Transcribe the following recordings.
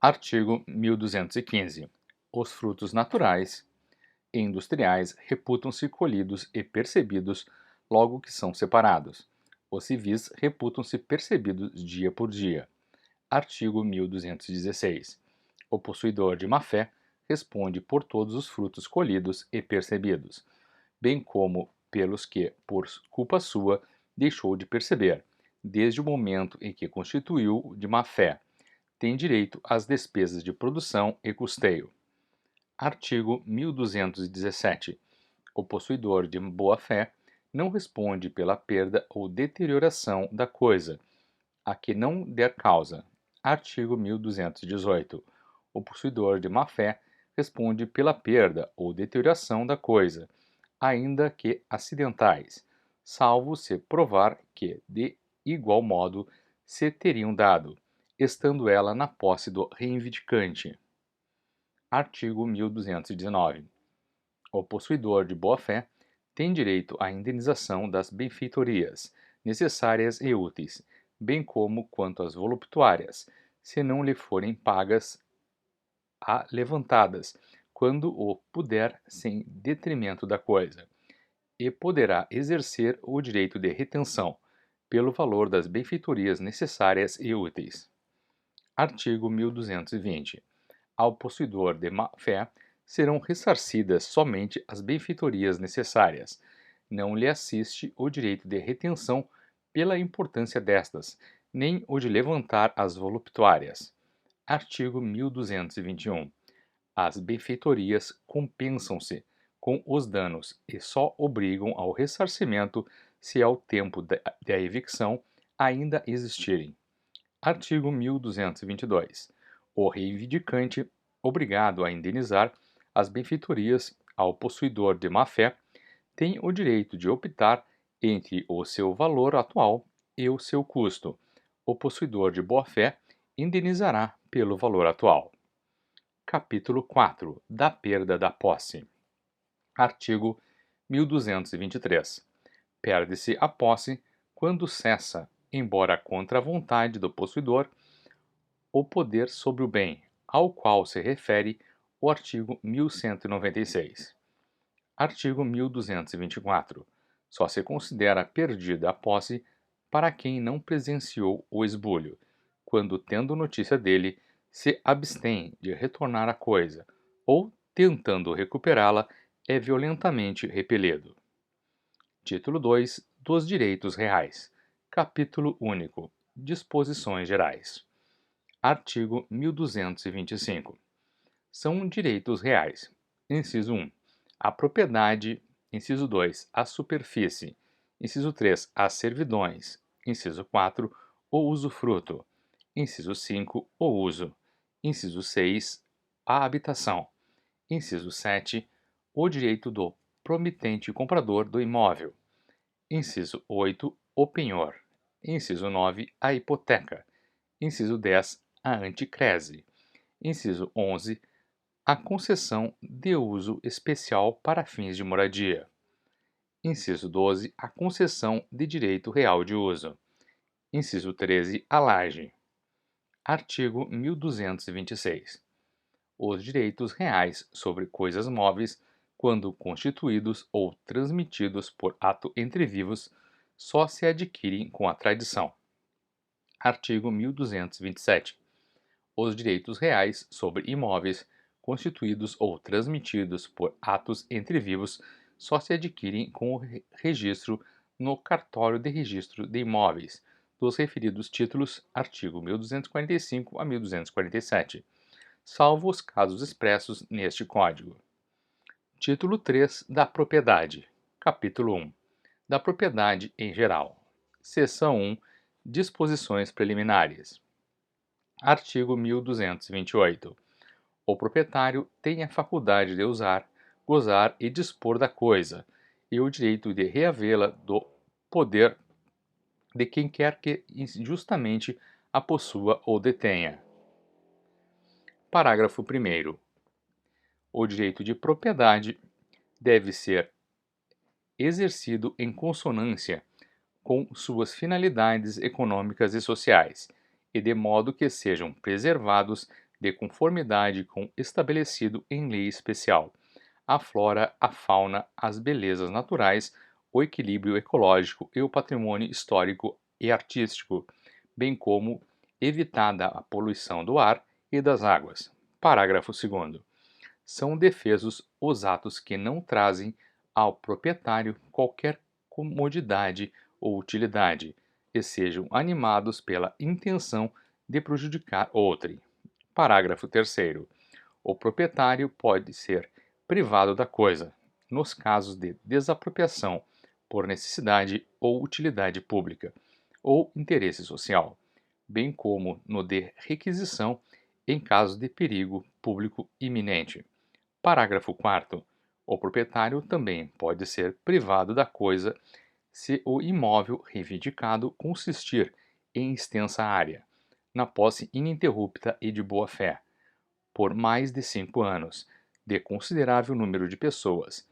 Artigo 1215. Os frutos naturais e industriais reputam-se colhidos e percebidos logo que são separados. Os civis reputam-se percebidos dia por dia. Artigo 1216. O possuidor de má-fé responde por todos os frutos colhidos e percebidos, bem como pelos que, por culpa sua, deixou de perceber, desde o momento em que constituiu de má-fé. Tem direito às despesas de produção e custeio. Artigo 1217. O possuidor de boa-fé não responde pela perda ou deterioração da coisa, a que não der causa. Artigo 1218. O possuidor de má-fé responde pela perda ou deterioração da coisa, ainda que acidentais, salvo se provar que, de igual modo, se teriam dado, estando ela na posse do reivindicante. Artigo 1219. O possuidor de boa-fé tem direito à indenização das benfeitorias, necessárias e úteis, bem como quanto às voluptuárias, se não lhe forem pagas levantadas, quando o puder sem detrimento da coisa, e poderá exercer o direito de retenção, pelo valor das benfeitorias necessárias e úteis. Artigo 1220. Ao possuidor de má-fé serão ressarcidas somente as benfeitorias necessárias. Não lhe assiste o direito de retenção pela importância destas, nem o de levantar as voluptuárias. Artigo 1221. As benfeitorias compensam-se com os danos e só obrigam ao ressarcimento se ao tempo da evicção ainda existirem. Artigo 1222. O reivindicante, obrigado a indenizar as benfeitorias ao possuidor de má-fé, tem o direito de optar entre o seu valor atual e o seu custo. O possuidor de boa-fé indenizará pelo valor atual. Capítulo 4. Da perda da posse. Artigo 1223. Perde-se a posse quando cessa, embora contra a vontade do possuidor, o poder sobre o bem, ao qual se refere o artigo 1196. Artigo 1224. Só se considera perdida a posse para quem não presenciou o esbulho, quando, tendo notícia dele, se abstém de retornar a coisa, ou, tentando recuperá-la, é violentamente repelido. Título 2 dos Direitos Reais. Capítulo único. Disposições Gerais. Artigo 1225. São direitos reais. Inciso 1. A propriedade. Inciso 2. A superfície. Inciso 3. As servidões. Inciso 4. O usufruto. Inciso 5. O uso. Inciso 6. A habitação. Inciso 7. O direito do promitente comprador do imóvel. Inciso 8. O penhor. Inciso 9. A hipoteca. Inciso 10. A anticrese. Inciso 11. A concessão de uso especial para fins de moradia. Inciso 12. A concessão de direito real de uso. Inciso 13. A laje. Artigo 1226. Os direitos reais sobre coisas móveis, quando constituídos ou transmitidos por ato entre vivos, só se adquirem com a tradição. Artigo 1227. Os direitos reais sobre imóveis constituídos ou transmitidos por atos entre vivos só se adquirem com o registro no cartório de registro de imóveis dos referidos títulos, artigo 1245 a 1247, salvo os casos expressos neste Código. Título 3 da Propriedade. Capítulo 1. Da Propriedade em geral. Seção 1. Disposições preliminares. Artigo 1228. O proprietário tem a faculdade de usar, gozar e dispor da coisa, e o direito de reavê-la do poder de quem quer que injustamente a possua ou detenha. Parágrafo 1º. O direito de propriedade deve ser exercido em consonância com suas finalidades econômicas e sociais, e de modo que sejam preservados de conformidade com o estabelecido em lei especial, a flora, a fauna, as belezas naturais, o equilíbrio ecológico e o patrimônio histórico e artístico, bem como evitada a poluição do ar e das águas. Parágrafo 2º. São defesos os atos que não trazem ao proprietário qualquer comodidade ou utilidade, e sejam animados pela intenção de prejudicar outrem. Parágrafo 3º. O proprietário pode ser privado da coisa, nos casos de desapropriação por necessidade ou utilidade pública, ou interesse social, bem como no de requisição em caso de perigo público iminente. Parágrafo 4º. O proprietário também pode ser privado da coisa se o imóvel reivindicado consistir em extensa área, na posse ininterrupta e de boa-fé, por mais de 5 anos, de considerável número de pessoas,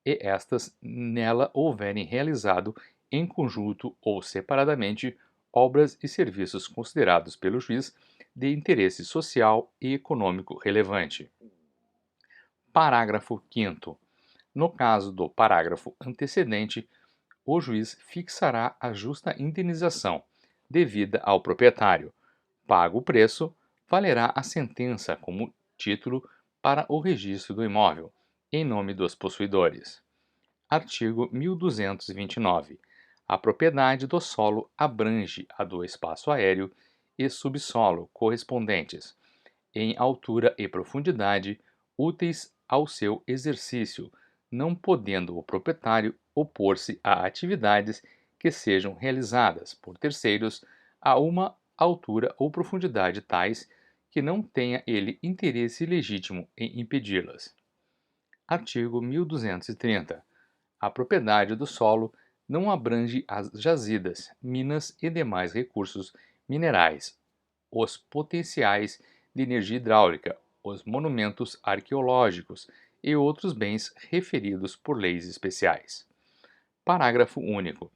e estas nela houverem realizado em conjunto ou separadamente obras e serviços considerados pelo juiz de interesse social e econômico relevante. Parágrafo 5º. No caso do parágrafo antecedente, o juiz fixará a justa indenização devida ao proprietário. Pago o preço, valerá a sentença como título para o registro do imóvel, em nome dos possuidores. Artigo 1229. A propriedade do solo abrange a do espaço aéreo e subsolo correspondentes, em altura e profundidade, úteis ao seu exercício, não podendo o proprietário opor-se a atividades que sejam realizadas por terceiros a uma altura ou profundidade tais que não tenha ele interesse legítimo em impedi-las. Artigo 1230. A propriedade do solo não abrange as jazidas, minas e demais recursos minerais, os potenciais de energia hidráulica, os monumentos arqueológicos e outros bens referidos por leis especiais. Parágrafo único.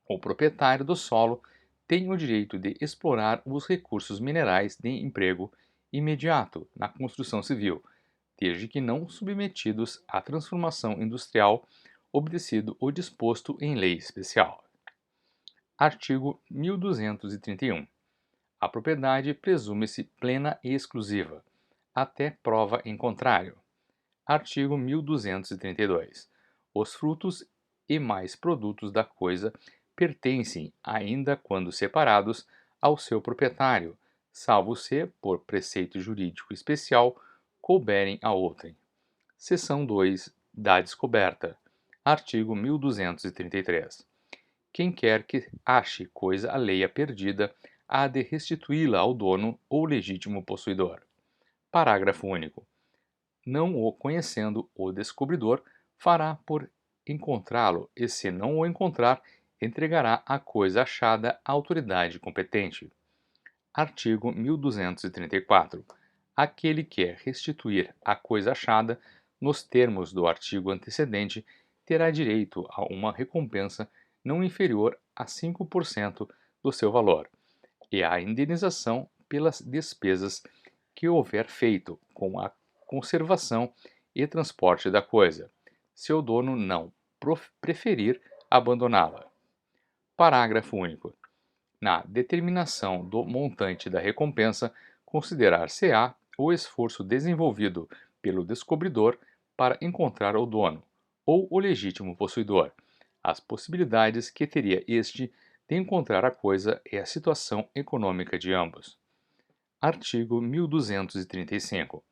O proprietário do solo tem o direito de explorar os recursos minerais de emprego imediato na construção civil, desde que não submetidos à transformação industrial, obedecido o disposto em lei especial. Artigo 1231. A propriedade presume-se plena e exclusiva, até prova em contrário. Artigo 1232. Os frutos e mais produtos da coisa pertencem, ainda quando separados, ao seu proprietário, salvo se, por preceito jurídico especial, couberem a outrem. Seção 2 da descoberta. Artigo 1233. Quem quer que ache coisa alheia perdida, há de restituí-la ao dono ou legítimo possuidor. Parágrafo único. Não o conhecendo o descobridor, fará por encontrá-lo e, se não o encontrar, entregará a coisa achada à autoridade competente. Artigo 1234. Aquele que restituir a coisa achada, nos termos do artigo antecedente, terá direito a uma recompensa não inferior a 5% do seu valor, e a indenização pelas despesas que houver feito com a conservação e transporte da coisa, se o dono não preferir abandoná-la. Parágrafo único. Na determinação do montante da recompensa, considerar-se-á o esforço desenvolvido pelo descobridor para encontrar o dono ou o legítimo possuidor, as possibilidades que teria este de encontrar a coisa e a situação econômica de ambos. Artigo 1235.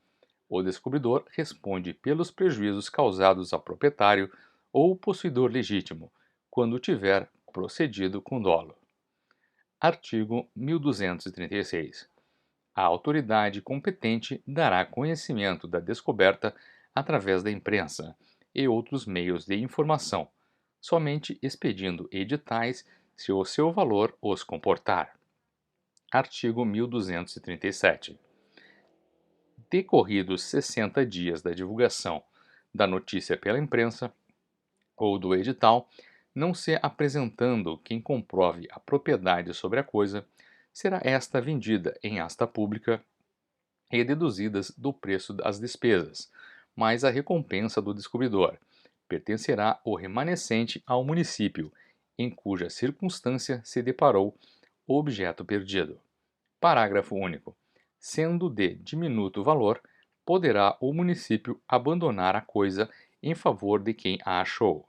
O descobridor responde pelos prejuízos causados ao proprietário ou possuidor legítimo, quando tiver procedido com dolo. Artigo 1236. A autoridade competente dará conhecimento da descoberta através da imprensa e outros meios de informação, somente expedindo editais se o seu valor os comportar. Artigo 1237. Decorridos 60 dias da divulgação da notícia pela imprensa ou do edital, não se apresentando quem comprove a propriedade sobre a coisa, será esta vendida em asta pública e deduzidas do preço das despesas, mas a recompensa do descobridor pertencerá o remanescente ao município em cuja circunstância se deparou o objeto perdido. Parágrafo único. Sendo de diminuto valor, poderá o município abandonar a coisa em favor de quem a achou.